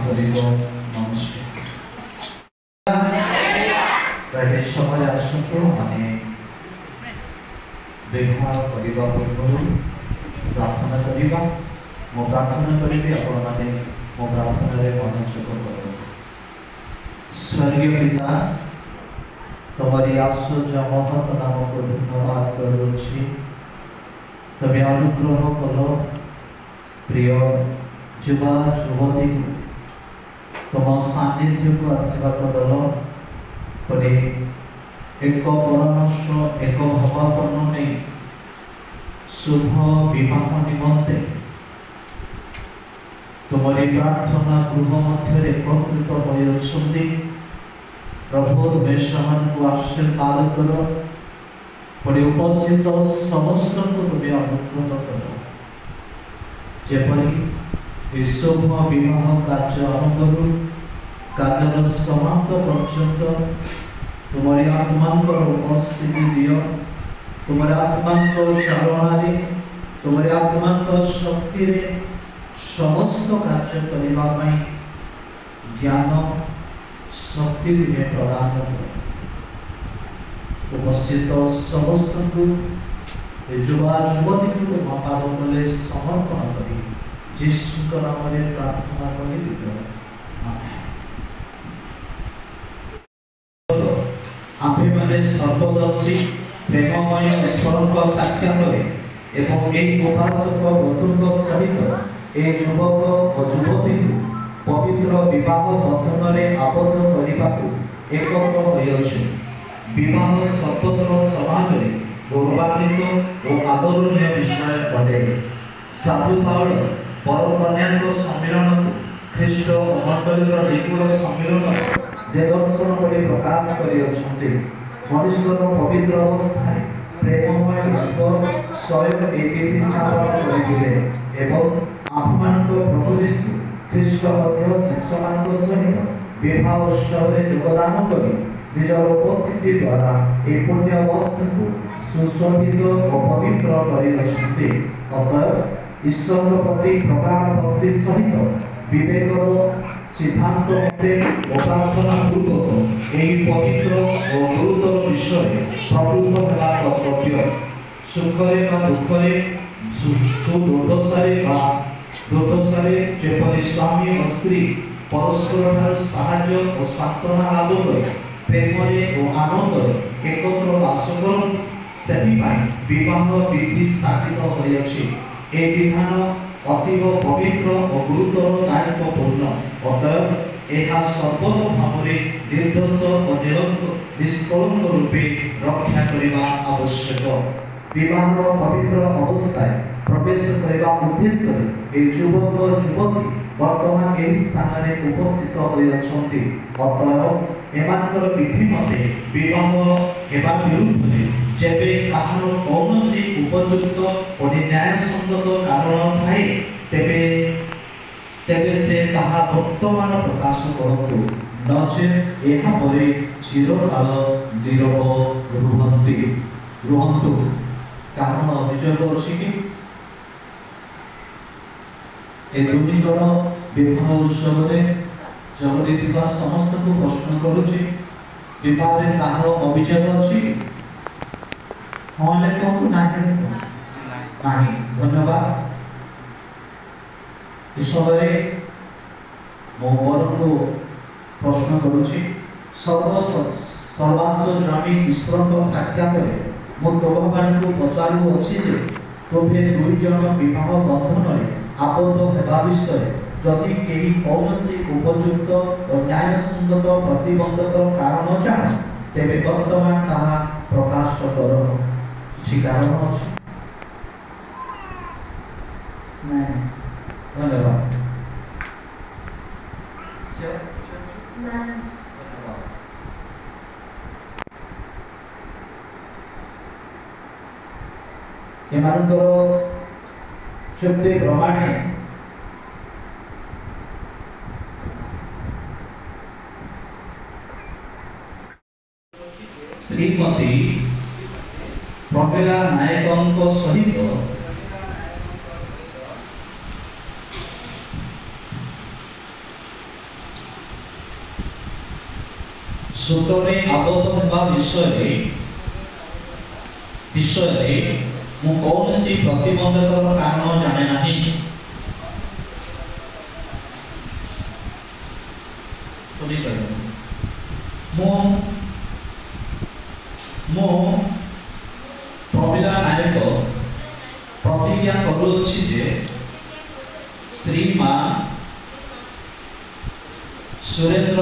करिबो। नमस्कार समय आसतु माने व्यवहार करने पूर्व प्रार्थना करवा। मो प्रार्थना करी आपण मैंने मो प्रार्थना मनोयोग कर। स्वर्गीय पिता तुम्हारी आश्चर्य महत नाम को धन्यवाद करुछि। तबे अनुग्रह कल प्रिय युवा युवती तुम सानिध्य को आशीर्वाद दल परे एक परामर्श एक भावापन्न नहीं शुभ विवाह निमंते तुम्हारी प्रार्थना गृह मध्य एकत्रित होती। प्रभु तुम्हें समान को आशीर्वाद कर पड़े उपस्थित समस्त को तुम्हें अनुग्रह कर। जेपरी शुभ विवाह कार्य आरंभ कार्य समाप्त पर्यंत तुम्हारी आत्मा उपस्थिति दियो। तुम्हारे आत्मा चालना तुम्हारे आत्मा शक्ति समस्त कार्य करने ज्ञान शक्ति तुम्हें प्रदान कर। उपस्थित समस्त को युवा युवती को तुम पाद तले समर्पण कर यीशु नाम प्रार्थना करी। आम्भे माने सर्वदर्शी प्रेममय ईश्वर साक्षात एवं एक उपासक बंधुत्व सहित ए युवक और युवती पवित्र विवाह बंधन में आबद्ध करने एकत्र होइछि। विवाह सर्वत्र समाज में गौरवान्वित और आदरणीय विषय अटे। साधु पाउल परकन्या सम्मिलन को ख्रीष्ट मंडल निगूढ़ सम्मिलन देदर्शन प्रकाश कर। मनुष्य पवित्र अवस्था प्रेममय ईश्वर स्वयं ए विधि स्थापन करथिले एवं आम्भमान प्रभु यीशु ख्रीष्ट शिष्य मान सहित विवाह उत्सव में योगदान कर निजर उपस्थिति द्वारा ए पुण्य अवस्था को सुशोभित और पवित्र कर। अतएव ईश्वर प्रति प्रगाढ़ भक्ति सहित विवेक सिद्धांत मते प्रार्थना पूर्वक यही पवित्र और गुरुतर विषय प्रवृत्त होगा कर्तव्य। सुखरे दुखरे दुर्दशारे जेपरी स्वामी और स्त्री परस्पर साहाय्य और सांत्वना लाभ कर प्रेम और आनंद एकत्र बास कर विवाह विधि स्थापित होइछि। ए विधान अतीव पवित्र और गुरुतर दायित्वपूर्ण। अतएव यह सर्वत भाव निर्दोष और निष्कलंक रूपे रक्षा करने आवश्यक। विवाह पवित्र अवस्था प्रवेश करने उद्देश्य युवक युवती वर्तमान यही स्थान में उपस्थित होती। अतएव एमानकर विधि मते विवाह हेबा विरुद्ध जेबे कहार कौनसी उपयुक्त और न्यायसंगत कारण थाए तेबे तेबे से ताहा वर्तमान प्रकाश करतु नचे एहा परे चिरकाल नीरव रुहंतु। कारण अभियोग अछि कि ए दुनिकर विवाह उत्सव में जगदीतिका समस्त को प्रश्न करुछि विवाह में ताहार अभियोग अछि। हाँ ले कहू नाही धन्यवाद। इस समय मो बर को प्रश्न करुछि सर्वांतर्यामी ईश्वर साक्षात मो भगवान को पचारू अछि जे तुम्हें दुई जन विवाह बंधन में आबद्ध होगा विषय जदि केही कौनसी उपयुक्त और न्यायसंगत प्रतिबंधक कारण जान तेबे वर्तमान ताहा प्रकाश कर। किछि कारण अछि नहीं? धन्यवाद। एमानकर चुक्ति प्रमाणे श्रीमती प्रमिला नायक सहित सूत्रे आबद्ध होगा विषय मु कौनसी प्रतिबंधक कारण जाने नहीं प्रमिला नायक प्रतिज्ञा करुछि जे श्रीमान सुरेंद्र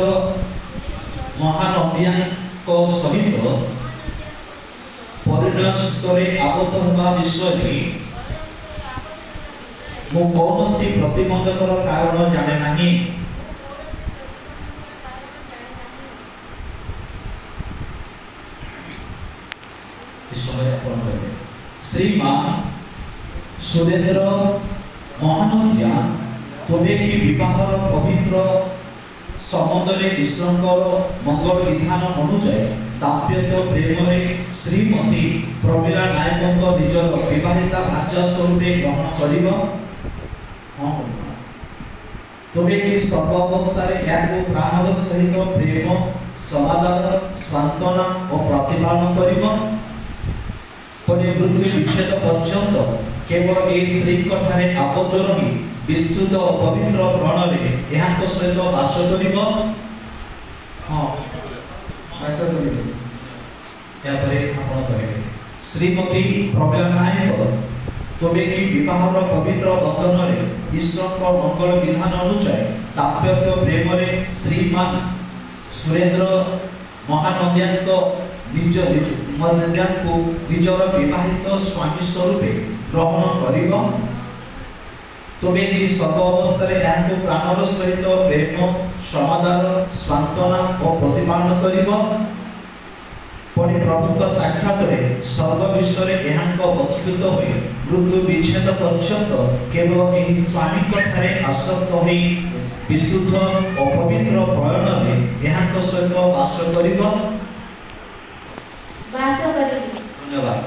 महानदिया सहित परिणय सूत्रे आबद्ध होगा विषय मु कौनसी प्रतिबंधक कारण जाने नहीं श्रीमान सुरेंद्र महानदिया तुम्हें कि विवाह पवित्र संबंध में ईश्वर मंगल विधान अनुसार दाम्पत्य प्रेम में श्रीमती प्रमिला नायक निजर विवाहिता भार्या स्वरूप ग्रहण कर तुम्हें कि सर्व अवस्था प्राणर सहित प्रेम समाधान सांत्वना और प्रतिपालन कर मृत्यु विच्छेद पर्यंत केवल ए स्त्री ठारे आबद्ध रही विशुद्ध और पवित्र प्रण में यहाँ सहित बास कर श्रीमती प्रमिला नायक तुम्हें कि विवाह पवित्र बंधन में ईश्वर मंगल विधान अनुसार दाम्पत्य प्रेम में श्रीमान सुरेंद्र महानदिया निज को निजर विवाहित स्वामी स्वरूप ग्रहण कर तुम्हें कि सर्व अवस्था प्राणर सहित प्रेम समाधान सांत्वना और प्रतिपालन कर प्रभु साक्षात सर्व विश्व वशीभूत हो मृत्यु विच्छेद पर्यंत केवल यही स्वामी ठारे आसक्त हो विशुद्ध और पवित्र प्रयण में यहाँ सहित बास कर धन्यवाद।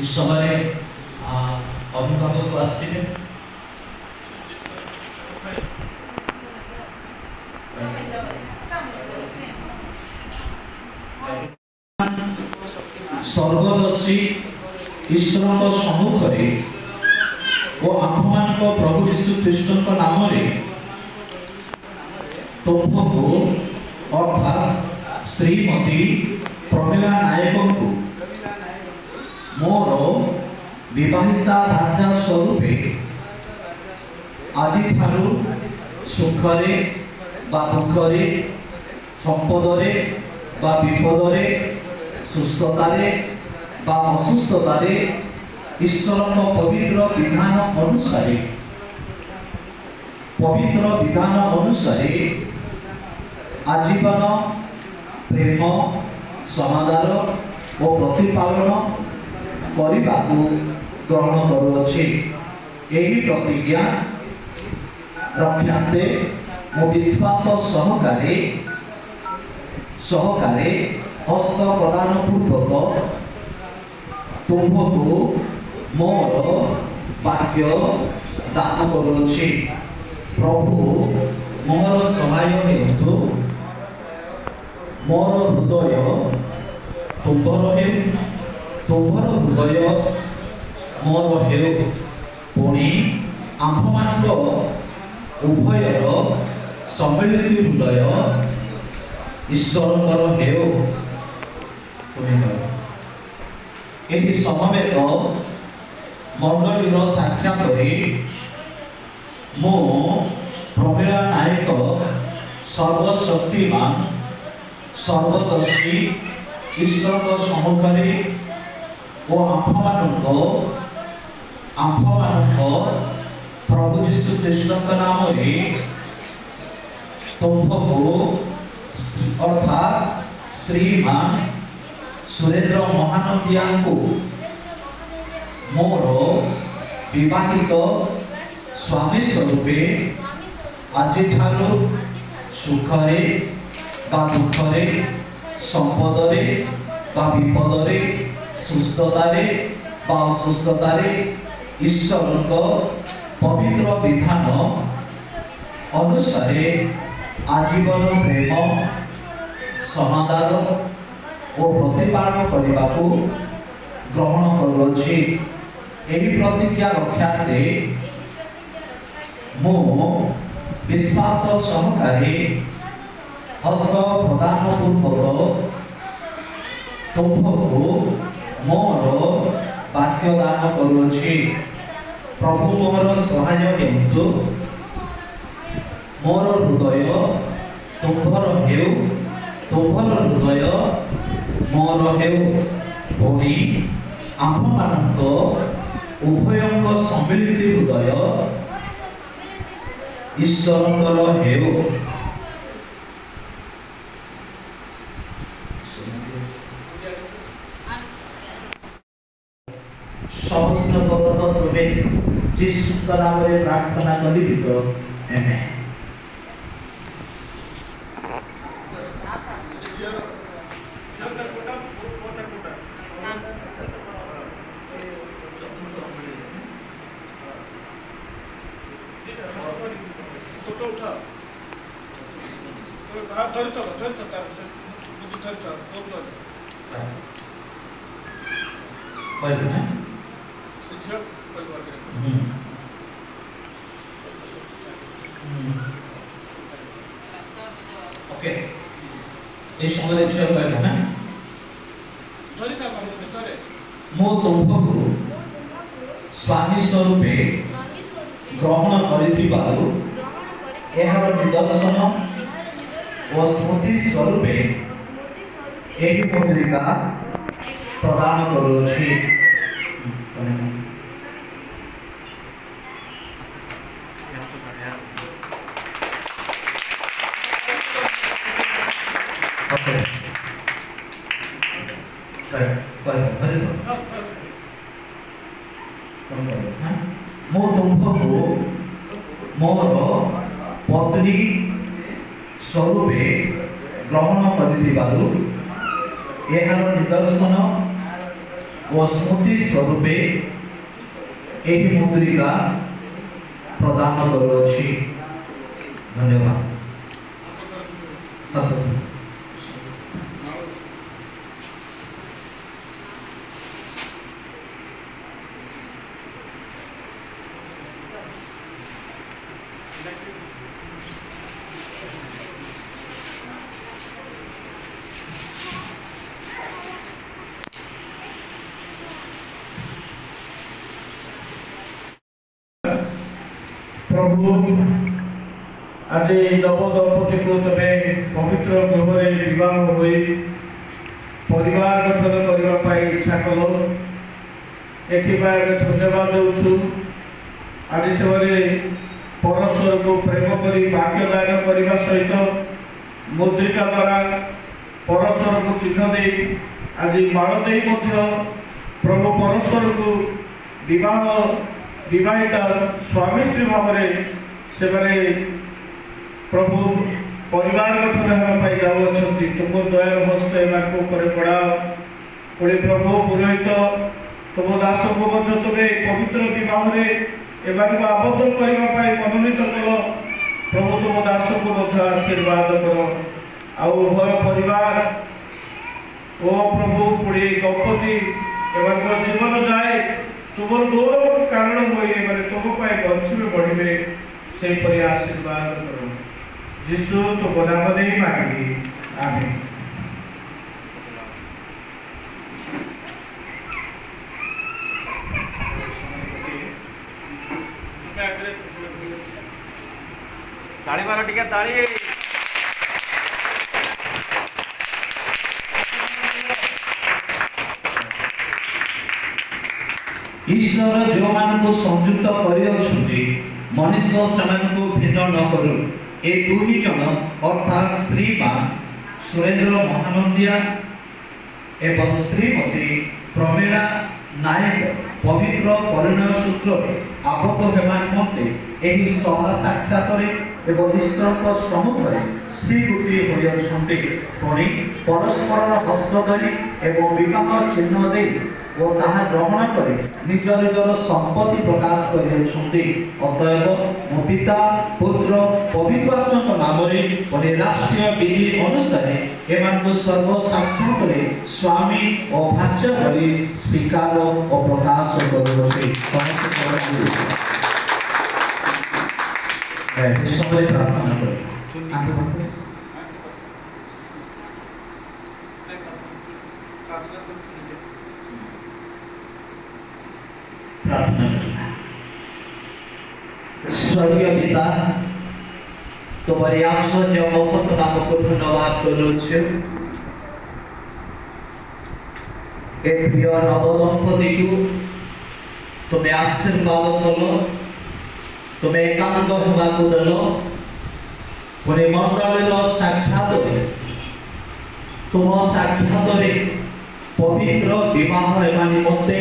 इस समय अभिभावक आसवे सर्वदर्शी ईश्वर सम्मुख आम प्रभु यीशु कृष्ण नाम तुमको अर्थात श्रीमती प्रमिला नायक को मोर विवाहिता भार्या स्वरूप आज सुखरे दुखरे संपदरे विपदरे सुस्थतारे असुस्थतारे ईश्वर पवित्र विधान अनुसार आजीवन प्रेम समाधान और प्रतिपालन करने को ग्रहण करुच्छी यही प्रतिज्ञा रक्षाते मो विश्वास सहकारे हस्त प्रदान पूर्वक तुमको मोर वाक्य दान करुच्छी प्रभु मोर सहाय हेतु मोर हृदय तुम्भर हृदय मोर हेउ पुणी आम्भमान उभयर सम्मिलित हृदय ईश्वर हेउ तुम्हें समवेत मंडलीर साक्षात मो प्रमिला नायक सर्वशक्तिमान सर्वदर्शी ईश्वर सम्मुखरे आम्भमान प्रभु यीशु कृष्ण नाम तुमको अर्थात श्रीमान सुरेंद्र महानदिया को मोर विवाहित स्वामी स्वरूपे आज सुखरे दुखरे संपदरे विपदरे सुस्थतारे असुस्थतारे ईश्वर पवित्र विधान अनुसार आजीवन प्रेम ସମାଦାର ଓ ପ୍ରତିପାଳନ କରିବାକୁ ଗ୍ରହଣ କରୁଅଛି। ଏହି ପ୍ରତିଜ୍ଞା ରକ୍ଷାର୍ଥେ ମୁଁ ବିଶ୍ୱାସ ସହକାରେ ହସ୍ତ ପ୍ରଦାନ ପୂର୍ବକ ତୁମ୍ଭକୁ ମୋର ବାକ୍ୟ ଦାନ କରୁଅଛି। ପ୍ରଭୁ ମୋର ସହାୟ ହେଉନ୍ତୁ। ମୋର ହୃଦୟ ତୁମ୍ଭର ହେଉ, ତୁମ୍ଭର ହୃଦୟ ମୋର ହେଉ। ପୁଣି ଆମ୍ଭମାନଙ୍କ ଉଭୟଙ୍କ ସମ୍ମିଳିତ ହୃଦୟ ଈଶ୍ୱରଙ୍କର ହେଉ। ସମସ୍ତ କଥା ତୁମେ ଯୀଶୁଙ୍କ ନାମରେ ପ୍ରାର୍ଥନା କରିବି ତ ଆମେନ୍। ओके ये समय ଝିଅ କହିବ ନା ମୁଁ ତୁମ୍ଭକୁ ସ୍ୱାମୀ ସ୍ୱରୂପେ ଗ୍ରହଣ କରିଥିବାରୁ ଏହାର ନିଦର୍ଶନ ଓ ସ୍ମୃତି ସ୍ୱରୂପେ ଏହି ମୁଦ୍ରିକା ପ୍ରଦାନ କରୁଅଛି। ମୁଁ ତୁମ୍ଭକୁ ମୋର ପତ୍ନୀ ସ୍ୱରୂପେ ଗ୍ରହଣ କରିଥିବାରୁ ଏହାର ନିଦର୍ଶନ ଓ ସ୍ମୃତି ସ୍ୱରୂପେ ଏହି ମୁଦ୍ରିକା ପ୍ରଦାନ କରୁଅଛି। ଧନ୍ୟବାଦ। प्रभु आज नव दंपति को तमें पवित्र गृह विवाह हो परिवार गठन करने इच्छा कल एथिपाई धन्यवाद देउछु। आज से परस्पर को प्रेम करी वाक्य दान करने सहित मुद्रिका द्वारा परस्पर को चिन्ह दे आज माल दे प्रभु परस्पर को विवाहित स्वामी स्त्री भाव से प्रभु परिवार गठन होगापी जाऊँगी। तुम दयार हस्त एम पड़ा पुणी प्रभु पुरोहित तुम दास को तुम्हें पवित्र विवाह एम आबद्ध करने मनोनीत कल। प्रभु तुम दास को आशीर्वाद कर उभय परिवार ओ प्रभु पुणी दंपति एम जीवन जाए तुम गौरव कारण हुए तुम बंचवे बढ़े से आशीर्वाद करो। जीशु तुम नाम दे मांगी आमीन। ताली मारो टिके ताली। ईश्वर जो मान को संयुक्त करियछुंती मनुष्य समान को भिन्न न करू। ए दुई जन अर्थात श्रीमान सुरेंद्र महानंदिया एवं श्रीमती प्रमीला नायक पवित्र परिणय सूत्र आबद्ध हेमा निमंते एही सभा साक्षात ଏବଂ ଈଶ୍ୱରଙ୍କ ସମ୍ମୁଖରେ ଶ୍ରୀ ଗୋଟିଏ ହୋଇଅଛନ୍ତି। ପୁଣି ପରସ୍ପରର ହସ୍ତ ଧରି ଏବଂ ବିବାହ ଚିହ୍ନ ଦେଇ ଓ ତାହା ଗ୍ରହଣ କରି ନିଜ ନିଜର ସମ୍ପତ୍ତି ପ୍ରକାଶ କରିଅଛନ୍ତି। ଅତଏବ ମୋ ପିତା ପୁତ୍ର ପବିତ୍ର ଆତ୍ମାଙ୍କ ନାମରେ ପୁଣି ରାଷ୍ଟ୍ରୀୟ ବିଧି ଅନୁସାରେ ଏମାନଙ୍କୁ ସର୍ବସାକ୍ଷାତରେ ସ୍ୱାମୀ ଓ ଭାର୍ଯ୍ୟା ଭଳି ସ୍ୱୀକାର ଓ ପ୍ରକାଶ କରୁଅଛି। ସମୟରେ ପ୍ରାର୍ଥନା କରୁ। स्वर्गीय पिता तुम्हारी आश्चर्य महत नामक धन्यवाद करुछु। ए प्रिय नवदंपति को तुम्हें आशीर्वाद दल, तुम्हें एकांग हेबाकु दल, पुणे मंडल साक्षात तुम साक्षात पवित्र विवाह हेबा निमंते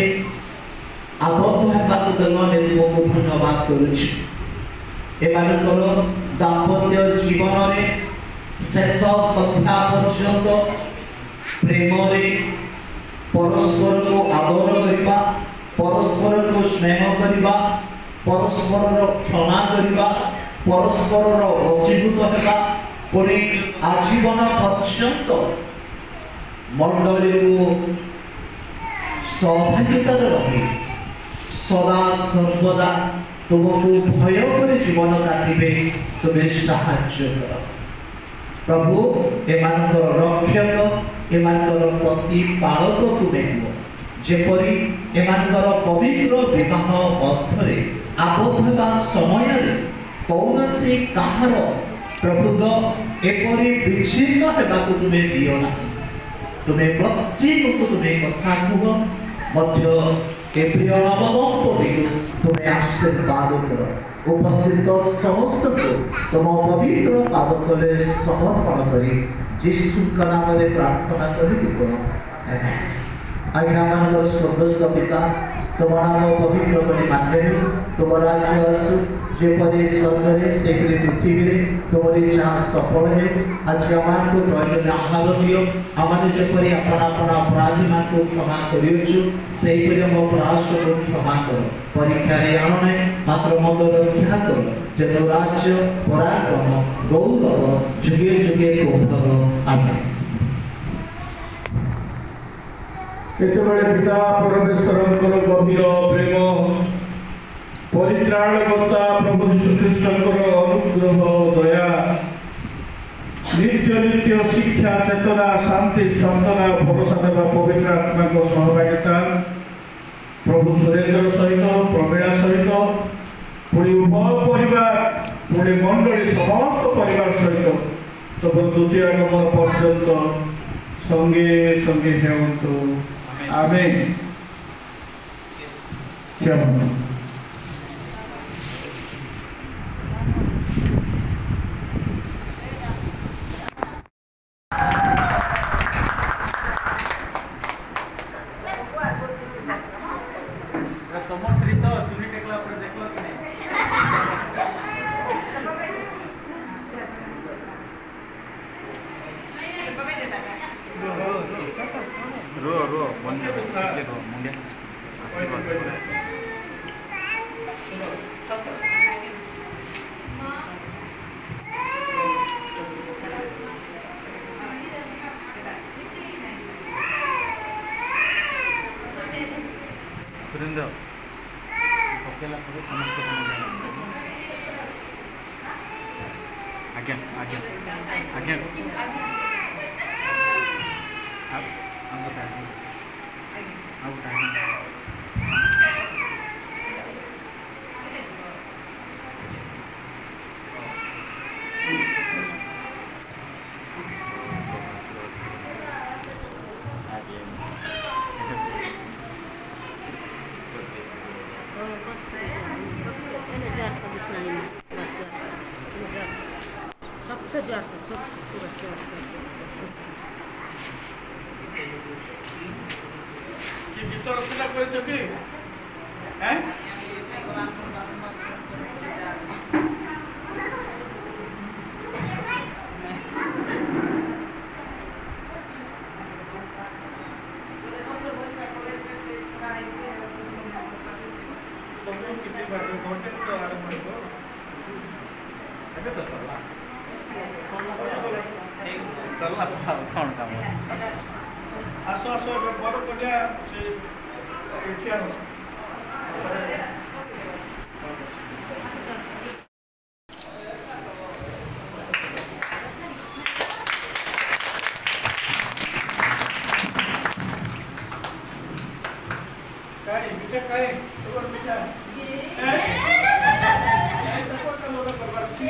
आबद्ध हेबाकु दल तुमको धन्यवाद करुछु। एमानकर दाम्पत्य जीवन रे शेष संध्या पर्यंत प्रेम रे परस्पर को आदर करबा, परस्पर को स्नेह करबा, परस्पर क्षमा करबा, परस्पर वशीभूत हेबा, पुणी आजीवन पर्यंत मंडली को सौभाग्यता रही सदा सर्वदा तुमको भय कर जीवन काटिबे तुम्हें साहाय्य कर प्रभु। एमानकर रक्षक एमानकर प्रतिपालक तुम्हें हो, जेपरी एमानकर पवित्र विवाह बद्धरे आबद्ध हेबा समय कौनसी कहार प्रभुग एपरी विच्छिन्न हेबाकु तुम्हें दियो ना। तुम्हें प्रत्येक को तुम्हें कथा कह मध्य ए प्रिय नवदंपति तुम्हें आशीर्वाद कर। उपस्थित समस्त को तुम पवित्र पाद तले समर्पण करी यीशु नाम में प्रार्थना करी दो। आमेन। आज्ञा मानकर स्वर्गस्थ पिता तुम नाम पवित्र बलि मान्य तुम राज्य आसु जेपरी स्वर्ग रे सेपरी पृथ्वी रे तुमरी चाह सफल है। आज आमान को प्रयोजन आहार दियो, आमान जेपरी अपन अपन अपराध मान को क्षमा करियो सेपरी हम अपराध को क्षमा करो। परीक्षा रे आनो नै मात्र मत रक्षा करो, जन राज्य पराक्रम गौरव जुगे जुगे तोहर। आमेन। एतबेले पिता परमेश्वरଙ୍କର गभीर प्रेम परित्राणकर्ता प्रभु यीशु ख्रीष्टଙ୍କର अनुग्रह दया नित्य नित्य शिक्षा चेतना शांति सान्त्वना भरोसा देवा पवित्र आत्मा को सहभागिता प्रभु सुरेंद्र सहित प्रवीणा सहित पुणी उभय परिवार पुणी मंडली समस्त परिवार सहित तब द्वितीय आगमन पर्यंत संगे संगे हेतु। आमेन। समर्थित चुनी टेकला पर देखलो कि नहीं? रो रो बंद देखो मुंडे सुरेंद्र अकेला पूरे समस्त आज्ञा आज्ञा आज्ञा आप बताएं आप बताएं गीत रचना करेछ कि हैं ସବୁ କିଛି ବାଟ ଘଣ୍ଟେ ତ ଆରମ୍ଭ ହେବ ଏବେ ତ ସରିଲା କ'ଣ କାମ ଆସ ଆସ ଏବେ ବର କରିବା ସେ ଏଠି ଆଣ काय मिठा काय तोर मिठा काय तको का लोड करबार छी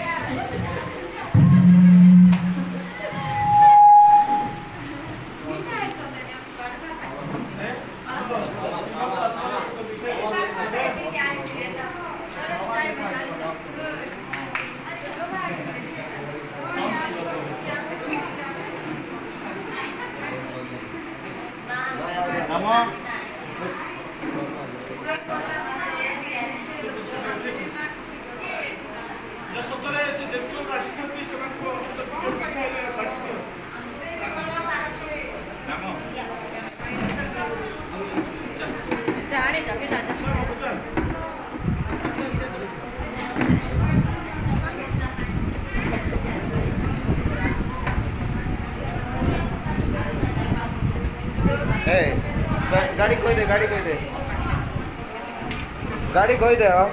नमो जो सतरे से देखो राष्ट्रपति सभा को नमो चारे जाके राजा गाड़ी कोई दे गाड़ी कोई दे गाड़ी कोई दे आओ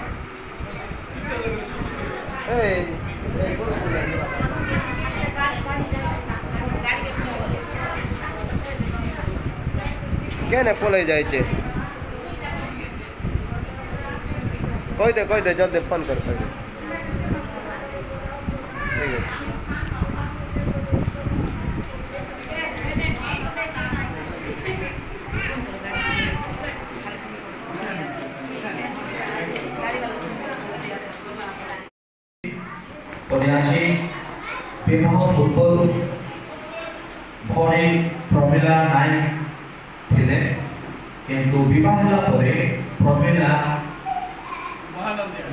क्या ने पलई जाए कोई दे जल्दी फोन कर ठीक है আজি বিবাহ পূর্বରୁ ଭଉଣୀ ପ୍ରମିଳା ନାୟକ ଥିଲେ କିନ୍ତୁ ବିବାହ ହେଲା ପରେ ପ୍ରମିଳା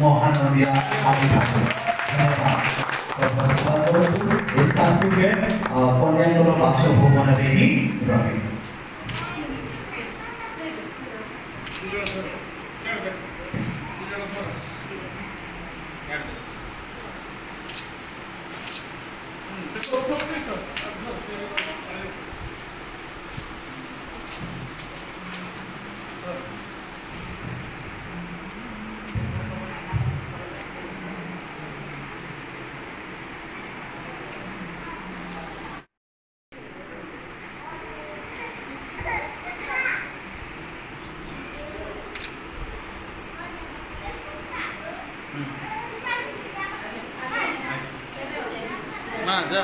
ମହାନନ୍ଦିଆ କନ୍ୟାଙ୍କର ବାସଭବନରେ ହିଁ ରହିଲେ। ना जा